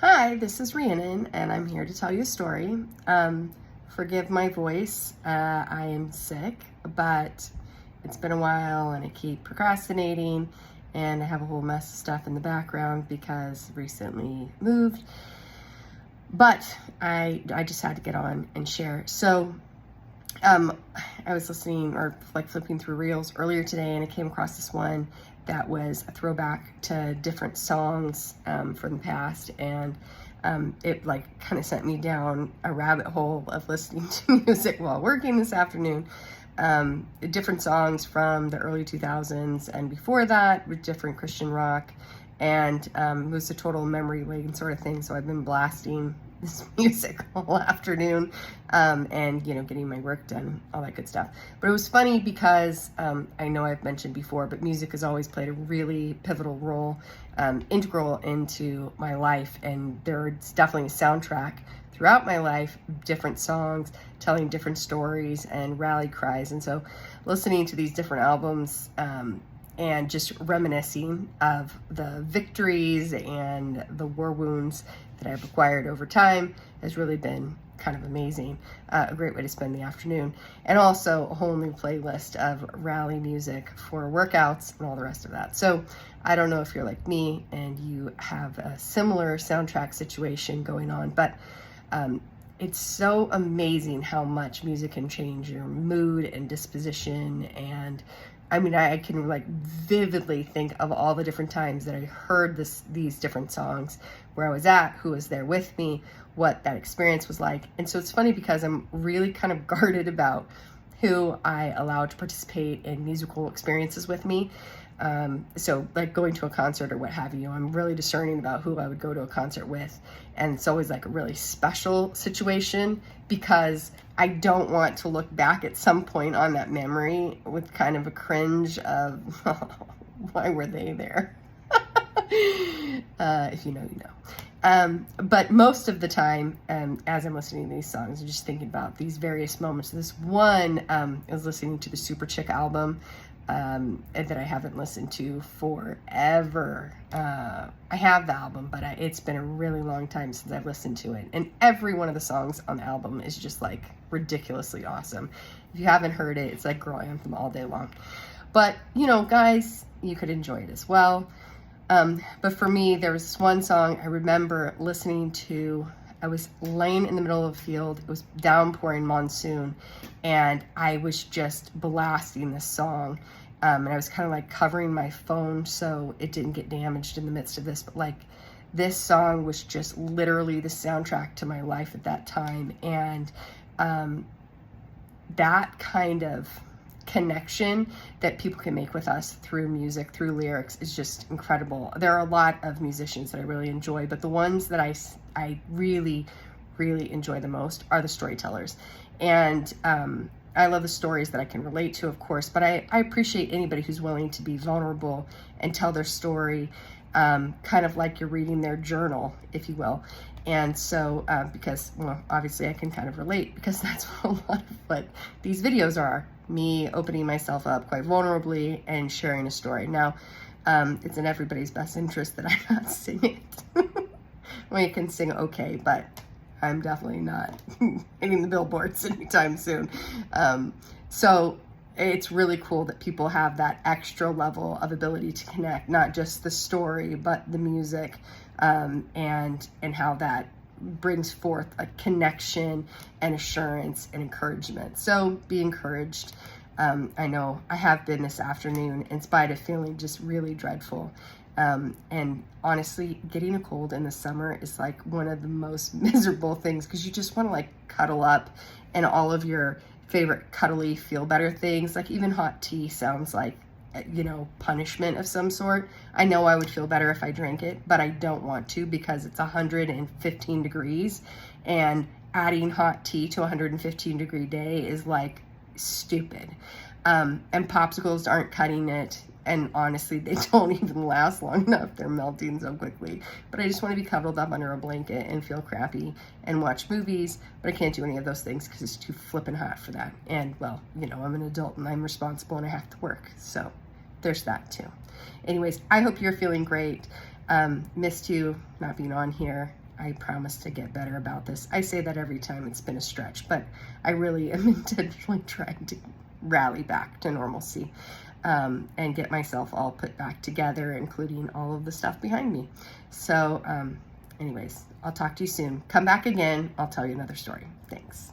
Hi, this is Rhiannon, and I'm here to tell you a story. Forgive my voice. I am sick, but it's been a while, and I keep procrastinating, and I have a whole mess of stuff in the background because recently moved. But I just had to get on and share. So, I was listening or like flipping through reels earlier today, and I came across this one that was a throwback to different songs from the past, and it like kind of sent me down a rabbit hole of listening to music while working this afternoon. Different songs from the early 2000s and before that with different Christian rock, and it was a total memory lane sort of thing. So I've been blasting this music all afternoon, and getting my work done, all that good stuff. But it was funny because I know I've mentioned before, but music has always played a really pivotal role, integral into my life, and there's definitely a soundtrack throughout my life, different songs telling different stories and rally cries. And so listening to these different albums, and just reminiscing of the victories and the war wounds that I've acquired over time has really been kind of amazing. A great way to spend the afternoon. And also a whole new playlist of rally music for workouts and all the rest of that. So I don't know if you're like me and you have a similar soundtrack situation going on, but it's so amazing how much music can change your mood and disposition. And I can like vividly think of all the different times that I heard these different songs, where I was at, who was there with me, what that experience was like. And so it's funny because I'm really kind of guarded about who I allow to participate in musical experiences with me. So like going to a concert or what have you, I'm really discerning about who I would go to a concert with. And it's always like a really special situation because I don't want to look back at some point on that memory with kind of a cringe of, oh, why were they there? If you know, you know. But most of the time, as I'm listening to these songs, I'm just thinking about these various moments. This one, I was listening to the Super Chick album, that I haven't listened to forever. I have the album, but it's been a really long time since I've listened to it. And every one of the songs on the album is just like ridiculously awesome. If you haven't heard it, it's like Girl Anthem all day long. But, guys, you could enjoy it as well. But for me, there was this one song I remember listening to. I was laying in the middle of a field. It was downpouring monsoon, and I was just blasting this song. And I was kind of like covering my phone so it didn't get damaged in the midst of this. But like this song was just literally the soundtrack to my life at that time. And that kind of connection that people can make with us through music, through lyrics, is just incredible. There are a lot of musicians that I really enjoy, but the ones that I really, really enjoy the most are the storytellers. And I love the stories that I can relate to, of course, but I appreciate anybody who's willing to be vulnerable and tell their story, kind of like you're reading their journal, if you will. And so, because, well, obviously I can kind of relate, because that's what a lot of what these videos are, me opening myself up quite vulnerably and sharing a story. Now, it's in everybody's best interest that I not sing it. Well, you can sing okay, but I'm definitely not hitting the billboards anytime soon. So it's really cool that people have that extra level of ability to connect, not just the story, but the music, and how that brings forth a connection and assurance and encouragement. So be encouraged. I know I have been this afternoon in spite of feeling just really dreadful. And honestly, getting a cold in the summer is like one of the most miserable things, because you just want to like cuddle up, and all of your favorite cuddly feel better things, like even hot tea sounds like, punishment of some sort. I know I would feel better if I drank it, but I don't want to, because it's 115 degrees, and adding hot tea to a 115 degree day is like stupid. And popsicles aren't cutting it. And honestly, they don't even last long enough. They're melting so quickly. But I just want to be cuddled up under a blanket and feel crappy and watch movies. But I can't do any of those things because it's too flippin' hot for that. And, well, I'm an adult and I'm responsible and I have to work. So there's that too. Anyways, I hope you're feeling great. Missed you not being on here. I promise to get better about this. I say that every time. It's been a stretch, but I really am intentionally trying to rally back to normalcy, and get myself all put back together, including all of the stuff behind me. So anyways, I'll talk to you soon. Come back again. I'll tell you another story. Thanks.